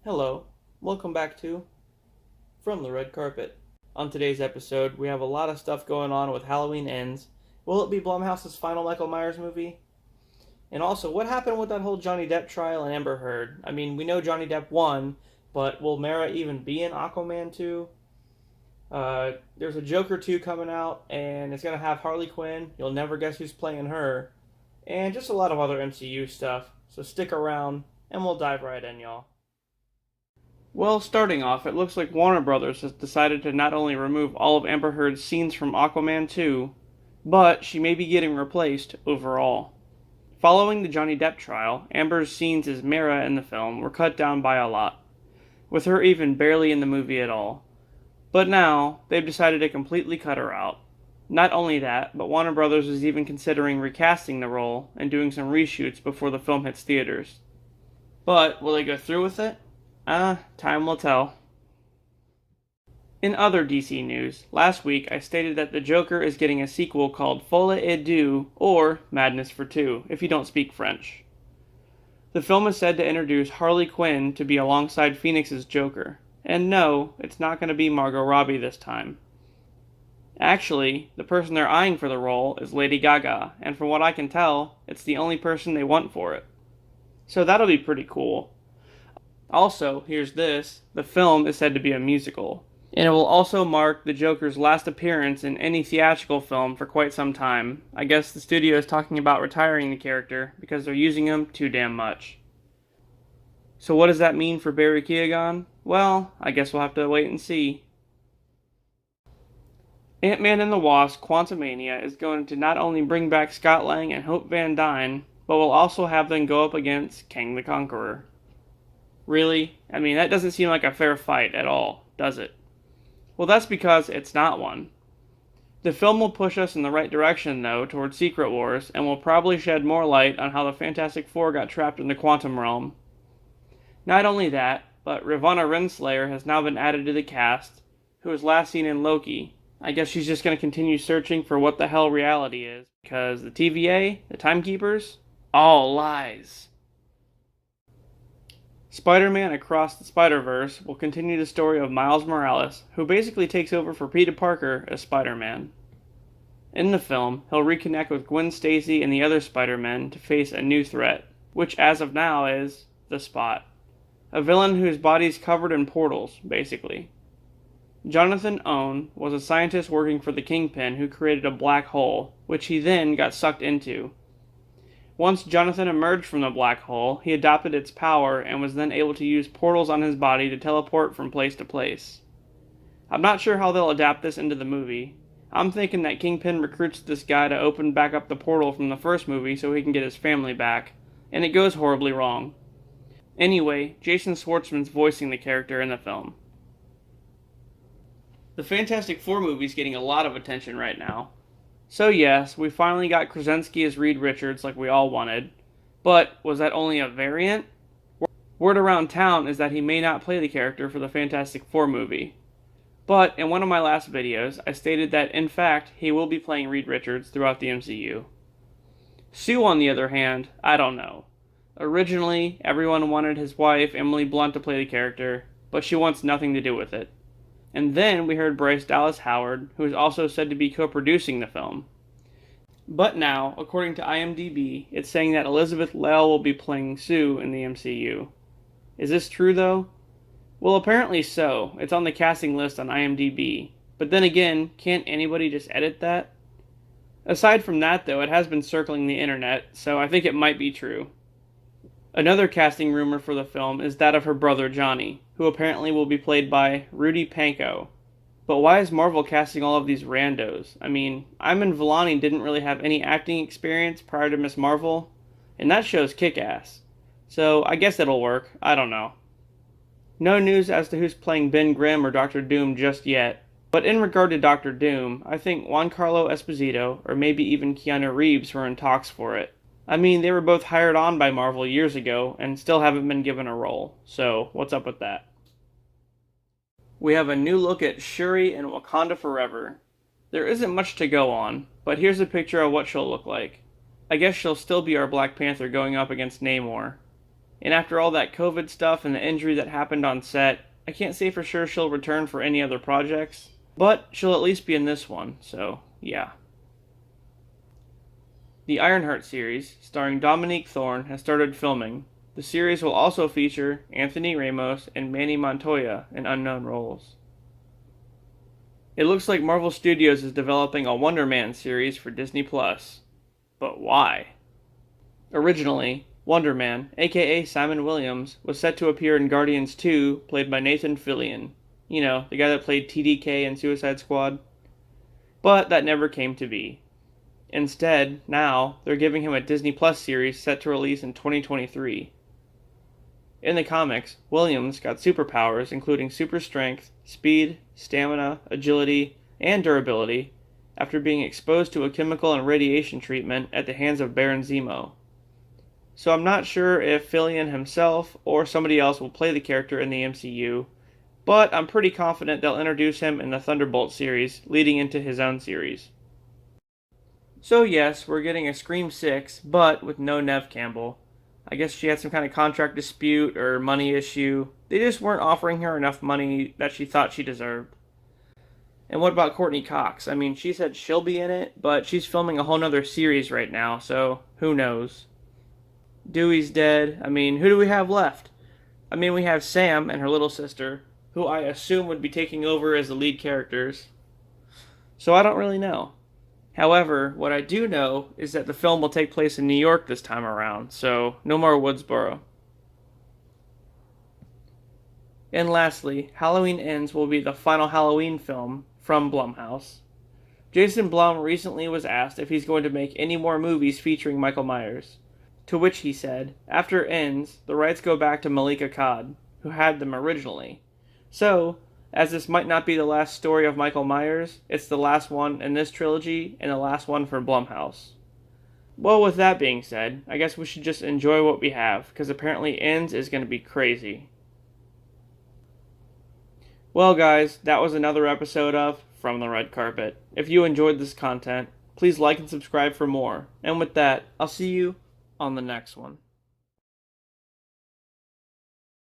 Hello, welcome back to From the Red Carpet. On today's episode, we have a lot of stuff going on with Halloween Ends. Will it be Blumhouse's final Michael Myers movie? And also, what happened with that whole Johnny Depp trial and Amber Heard? I mean, we know Johnny Depp won, but will Mera even be in Aquaman 2? There's a Joker 2 coming out, and it's going to have Harley Quinn. You'll never guess who's playing her. And just a lot of other MCU stuff. So stick around, and we'll dive right in, y'all. Well, starting off, it looks like Warner Brothers has decided to not only remove all of Amber Heard's scenes from Aquaman 2, but she may be getting replaced overall. Following the Johnny Depp trial, Amber's scenes as Mera in the film were cut down by a lot, with her even barely in the movie at all. But now, they've decided to completely cut her out. Not only that, but Warner Brothers is even considering recasting the role and doing some reshoots before the film hits theaters. But, will they go through with it? Time will tell. In other DC news, last week I stated that the Joker is getting a sequel called Folie A Deux, or Madness for Two, if you don't speak French. The film is said to introduce Harley Quinn to be alongside Phoenix's Joker. And no, it's not going to be Margot Robbie this time. Actually, the person they're eyeing for the role is Lady Gaga, and from what I can tell, it's the only person they want for it. So that'll be pretty cool. Also, here's this, the film is said to be a musical, and it will also mark the Joker's last appearance in any theatrical film for quite some time. I guess the studio is talking about retiring the character because they're using him too damn much. So what does that mean for Barry Keoghan? Well, I guess we'll have to wait and see. AntMan and the Wasp: Quantumania is going to not only bring back Scott Lang and Hope Van Dyne, but will also have them go up against Kang the Conqueror. Really? I mean, that doesn't seem like a fair fight at all, does it? Well, that's because it's not one. The film will push us in the right direction, though, towards Secret Wars, and will probably shed more light on how the Fantastic Four got trapped in the quantum realm. Not only that, but Ravonna Renslayer has now been added to the cast, who was last seen in Loki. I guess she's just going to continue searching for what the hell reality is, because the TVA, the Timekeepers, all lies. Spider-Man Across the Spiderverse will continue the story of Miles Morales, who basically takes over for Peter Parker as Spider-Man. In the film, he'll reconnect with Gwen Stacy and the other Spider-Men to face a new threat, which as of now is the Spot, a villain whose body is covered in portals, basically. Jonathan Owen was a scientist working for the Kingpin who created a black hole, which he then got sucked into. Once Jonathan emerged from the black hole, he adopted its power and was then able to use portals on his body to teleport from place to place. I'm not sure how they'll adapt this into the movie. I'm thinking that Kingpin recruits this guy to open back up the portal from the first movie so he can get his family back, and it goes horribly wrong. Anyway, Jason Schwartzman's voicing the character in the film. The Fantastic Four movie's getting a lot of attention right now. So yes, we finally got Krasinski as Reed Richards like we all wanted, but was that only a variant? Word around town is that he may not play the character for the Fantastic Four movie. But in one of my last videos, I stated that in fact he will be playing Reed Richards throughout the MCU. Sue, on the other hand, I don't know. Originally, everyone wanted his wife, Emily Blunt, to play the character, but she wants nothing to do with it. And then we heard Bryce Dallas Howard, who is also said to be co-producing the film. But now, according to IMDb, it's saying that Elizabeth Lale will be playing Sue in the MCU. Is this true, though? Well, apparently so. It's on the casting list on IMDb. But then again, can't anybody just edit that? Aside from that, though, it has been circling the internet, so I think it might be true. Another casting rumor for the film is that of her brother Johnny, who apparently will be played by Rudy Pankow. But why is Marvel casting all of these randos? I mean, Iman Vellani didn't really have any acting experience prior to Ms. Marvel, and that show's kick-ass. So I guess it'll work, I don't know. No news as to who's playing Ben Grimm or Doctor Doom just yet, but in regard to Doctor Doom, I think Giancarlo Esposito, or maybe even Keanu Reeves, were in talks for it. I mean, they were both hired on by Marvel years ago and still haven't been given a role, so what's up with that? We have a new look at Shuri and Wakanda Forever. There isn't much to go on, but here's a picture of what she'll look like. I guess she'll still be our Black Panther going up against Namor. And after all that COVID stuff and the injury that happened on set, I can't say for sure she'll return for any other projects, but she'll at least be in this one, so yeah. The Ironheart series, starring Dominique Thorne, has started filming. The series will also feature Anthony Ramos and Manny Montoya in unknown roles. It looks like Marvel Studios is developing a Wonder Man series for Disney+. But why? Originally, Wonder Man, aka Simon Williams, was set to appear in Guardians 2, played by Nathan Fillion. You know, the guy that played TDK in Suicide Squad. But that never came to be. Instead, now, they're giving him a Disney Plus series set to release in 2023. In the comics, Williams got superpowers including super strength, speed, stamina, agility, and durability after being exposed to a chemical and radiation treatment at the hands of Baron Zemo. So I'm not sure if Fillion himself or somebody else will play the character in the MCU, but I'm pretty confident they'll introduce him in the Thunderbolt series leading into his own series. So yes, we're getting a Scream 6, but with no Neve Campbell. I guess she had some kind of contract dispute or money issue. They just weren't offering her enough money that she thought she deserved. And what about Courtney Cox? I mean, she said she'll be in it, but she's filming a whole nother series right now, so who knows? Dewey's dead. I mean, who do we have left? I mean, we have Sam and her little sister, who I assume would be taking over as the lead characters. So I don't really know. However, what I do know is that the film will take place in New York this time around, so no more Woodsboro. And lastly, Halloween Ends will be the final Halloween film from Blumhouse. Jason Blum recently was asked if he's going to make any more movies featuring Michael Myers, to which he said, after Ends, the rights go back to Malika Akkad, who had them originally. So, as this might not be the last story of Michael Myers, it's the last one in this trilogy and the last one for Blumhouse. Well, with that being said, I guess we should just enjoy what we have, because apparently Ends is going to be crazy. Well guys, that was another episode of From the Red Carpet. If you enjoyed this content, please like and subscribe for more. And with that, I'll see you on the next one.